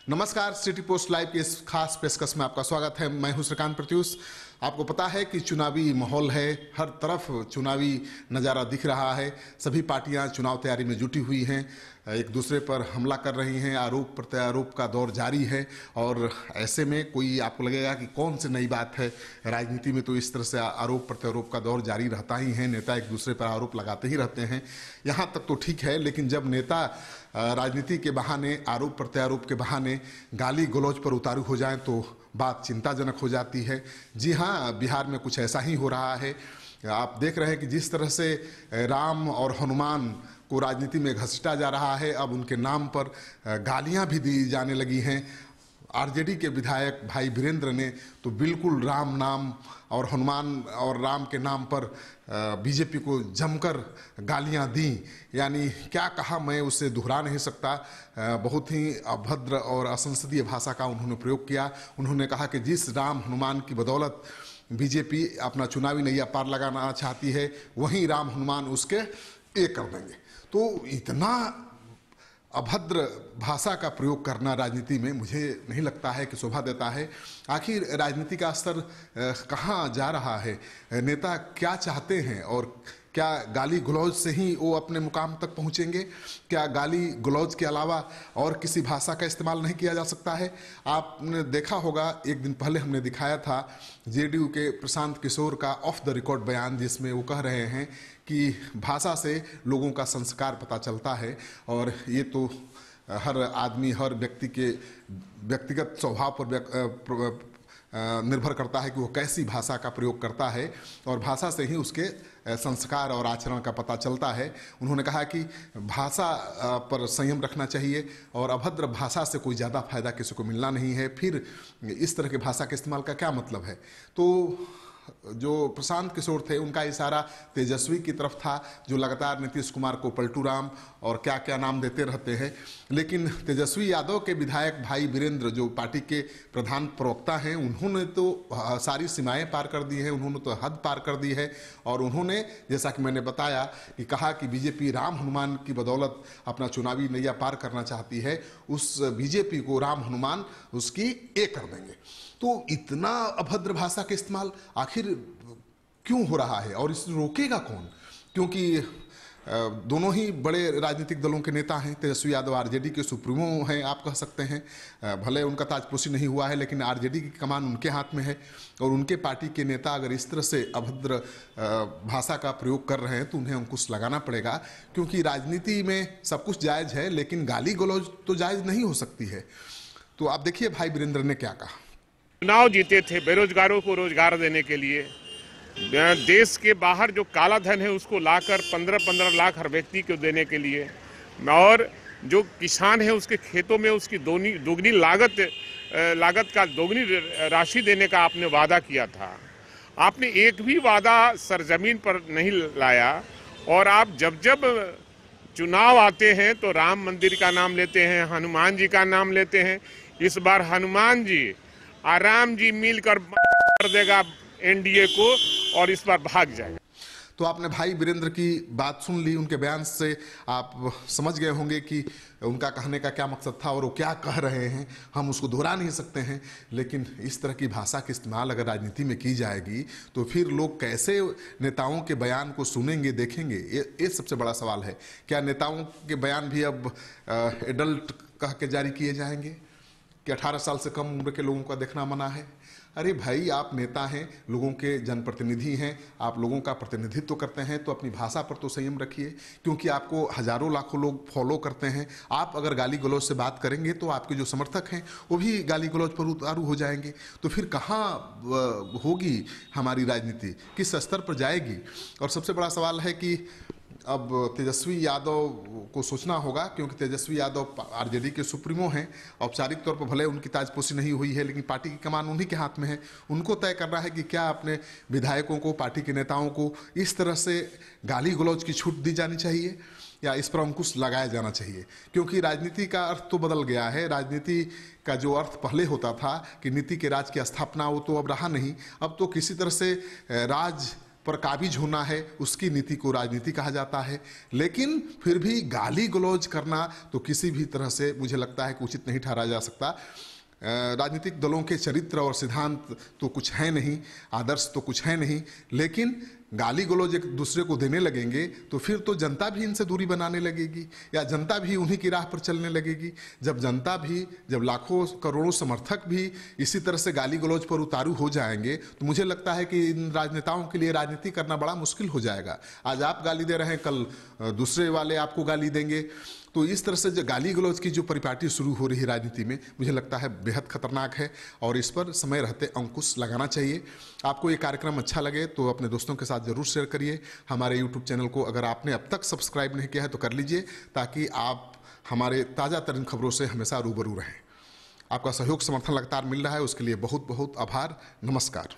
नमस्कार, city post live के इस खास पेशकश में आपका स्वागत है। मैं हूं श्रीकांत प्रत्युष। आपको पता है कि चुनावी माहौल है, हर तरफ चुनावी नज़ारा दिख रहा है। सभी पार्टियां चुनाव तैयारी में जुटी हुई हैं, एक दूसरे पर हमला कर रही हैं, आरोप प्रत्यारोप का दौर जारी है। और ऐसे में कोई आपको लगेगा कि कौन सी नई बात है, राजनीति में तो इस तरह से आरोप प्रत्यारोप का दौर जारी रहता ही है। नेता एक दूसरे पर आरोप लगाते ही रहते हैं, यहाँ तक तो ठीक है। लेकिन जब नेता राजनीति के बहाने, आरोप प्रत्यारोप के बहाने गाली गलौज पर उतारू हो जाएं तो बात चिंताजनक हो जाती है। जी हाँ, बिहार में कुछ ऐसा ही हो रहा है। आप देख रहे हैं कि जिस तरह से राम और हनुमान को राजनीति में घसीटा जा रहा है, अब उनके नाम पर गालियां भी दी जाने लगी हैं। आरजेडी के विधायक भाई वीरेंद्र ने तो बिल्कुल राम नाम और हनुमान और राम के नाम पर बीजेपी को जमकर गालियां दी। यानी क्या कहा, मैं उसे दोहरा नहीं सकता। बहुत ही अभद्र और असंसदीय भाषा का उन्होंने प्रयोग किया। उन्होंने कहा कि जिस राम हनुमान की बदौलत बीजेपी अपना चुनावी नैया पार लगाना चाहती है, वहीं राम हनुमान उसके एक कर देंगे। तो इतना अभद्र भाषा का प्रयोग करना राजनीति में मुझे नहीं लगता है कि शोभा देता है। आखिर राजनीति का स्तर कहाँ जा रहा है, नेता क्या चाहते हैं, और क्या गाली गलौज से ही वो अपने मुकाम तक पहुंचेंगे? क्या गाली गलौज के अलावा और किसी भाषा का इस्तेमाल नहीं किया जा सकता है? आपने देखा होगा, एक दिन पहले हमने दिखाया था जेडीयू के प्रशांत किशोर का ऑफ द रिकॉर्ड बयान, जिसमें वो कह रहे हैं कि भाषा से लोगों का संस्कार पता चलता है। और ये तो हर आदमी, हर व्यक्ति के व्यक्तिगत स्वभाव पर निर्भर करता है कि वो कैसी भाषा का प्रयोग करता है, और भाषा से ही उसके संस्कार और आचरण का पता चलता है। उन्होंने कहा कि भाषा पर संयम रखना चाहिए और अभद्र भाषा से कोई ज़्यादा फायदा किसी को मिलना नहीं है। फिर इस तरह की भाषा के इस्तेमाल का क्या मतलब है? तो जो प्रशांत किशोर थे, उनका इशारा तेजस्वी की तरफ था, जो लगातार नीतीश कुमार को पलटू राम और क्या क्या नाम देते रहते हैं। लेकिन तेजस्वी यादव के विधायक भाई वीरेंद्र, जो पार्टी के प्रधान प्रवक्ता हैं, उन्होंने तो सारी सीमाएं पार कर दी हैं, उन्होंने तो हद पार कर दी है। और उन्होंने, जैसा कि मैंने बताया, कि कहा कि बीजेपी राम हनुमान की बदौलत अपना चुनावी नैया पार करना चाहती है, उस बीजेपी को राम हनुमान उसकी एक कर देंगे। तो इतना अभद्र भाषा का इस्तेमाल आखिर क्यों हो रहा है, और इसे रोकेगा कौन? क्योंकि दोनों ही बड़े राजनीतिक दलों के नेता हैं। तेजस्वी यादव आरजेडी के सुप्रीमो हैं, आप कह सकते हैं। भले उनका ताजपोशी नहीं हुआ है, लेकिन आरजेडी की कमान उनके हाथ में है। और उनके पार्टी के नेता अगर इस तरह से अभद्र भाषा का प्रयोग कर रहे हैं तो उन्हें अंकुश लगाना पड़ेगा। क्योंकि राजनीति में सब कुछ जायज़ है, लेकिन गाली गलौज तो जायज़ नहीं हो सकती है। तो आप देखिए भाई वीरेंद्र ने क्या कहा। चुनाव जीते थे बेरोजगारों को रोजगार देने के लिए। देश के बाहर जो काला धन है उसको लाकर 15-15 लाख हर व्यक्ति को देने के लिए, और जो किसान है उसके खेतों में उसकी दोगुनी लागत का दोगुनी राशि देने का आपने वादा किया था। आपने एक भी वादा सरजमीन पर नहीं लाया। और आप जब जब चुनाव आते हैं तो राम मंदिर का नाम लेते हैं, हनुमान जी का नाम लेते हैं। इस बार हनुमान जी और राम जी मिलकर कर देगा एनडीए को, और इस बार भाग जाएगा। तो आपने भाई वीरेंद्र की बात सुन ली। उनके बयान से आप समझ गए होंगे कि उनका कहने का क्या मकसद था और वो क्या कह रहे हैं। हम उसको दोहरा नहीं सकते हैं, लेकिन इस तरह की भाषा का इस्तेमाल अगर राजनीति में की जाएगी तो फिर लोग कैसे नेताओं के बयान को सुनेंगे, देखेंगे? ये सबसे बड़ा सवाल है। क्या नेताओं के बयान भी अब एडल्ट कह के जारी किए जाएंगे कि 18 साल से कम उम्र के लोगों का देखना मना है? अरे भाई, आप नेता हैं, लोगों के जनप्रतिनिधि हैं, आप लोगों का प्रतिनिधित्व करते हैं, तो अपनी भाषा पर तो संयम रखिए। क्योंकि आपको हजारों लाखों लोग फॉलो करते हैं। आप अगर गाली गलौज से बात करेंगे तो आपके जो समर्थक हैं वो भी गाली गलौज पर उतारू हो जाएंगे। तो फिर कहाँ होगी हमारी राजनीति, किस स्तर पर जाएगी? और सबसे बड़ा सवाल है कि अब तेजस्वी यादव को सोचना होगा, क्योंकि तेजस्वी यादव आरजेडी के सुप्रीमो हैं। औपचारिक तौर पर भले उनकी ताजपोशी नहीं हुई है, लेकिन पार्टी की कमान उन्हीं के हाथ में है। उनको तय करना है कि क्या अपने विधायकों को, पार्टी के नेताओं को इस तरह से गाली गलौज की छूट दी जानी चाहिए या इस पर अंकुश लगाया जाना चाहिए। क्योंकि राजनीति का अर्थ तो बदल गया है। राजनीति का जो अर्थ पहले होता था कि नीति के राज की स्थापना, वो तो अब रहा नहीं। अब तो किसी तरह से राज पर काबिज होना है, उसकी नीति को राजनीति कहा जाता है। लेकिन फिर भी गाली गलौज करना तो किसी भी तरह से मुझे लगता है कि उचित नहीं ठहराया जा सकता। राजनीतिक दलों के चरित्र और सिद्धांत तो कुछ है नहीं, आदर्श तो कुछ है नहीं, लेकिन गाली गलौज एक दूसरे को देने लगेंगे तो फिर तो जनता भी इनसे दूरी बनाने लगेगी या जनता भी उन्हीं की राह पर चलने लगेगी। जब जनता भी, जब लाखों करोड़ों समर्थक भी इसी तरह से गाली गलौज पर उतारू हो जाएंगे तो मुझे लगता है कि इन राजनेताओं के लिए राजनीति करना बड़ा मुश्किल हो जाएगा। आज आप गाली दे रहे हैं, कल दूसरे वाले आपको गाली देंगे। तो इस तरह से जो गाली गलौज की जो परिपाटी शुरू हो रही है राजनीति में, मुझे लगता है बेहद खतरनाक है और इस पर समय रहते अंकुश लगाना चाहिए। आपको ये कार्यक्रम अच्छा लगे तो अपने दोस्तों के साथ जरूर शेयर करिए। हमारे YouTube चैनल को अगर आपने अब तक सब्सक्राइब नहीं किया है तो कर लीजिए, ताकि आप हमारे ताज़ा तरीन खबरों से हमेशा रूबरू रहें। आपका सहयोग समर्थन लगातार मिल रहा है, उसके लिए बहुत बहुत आभार। नमस्कार।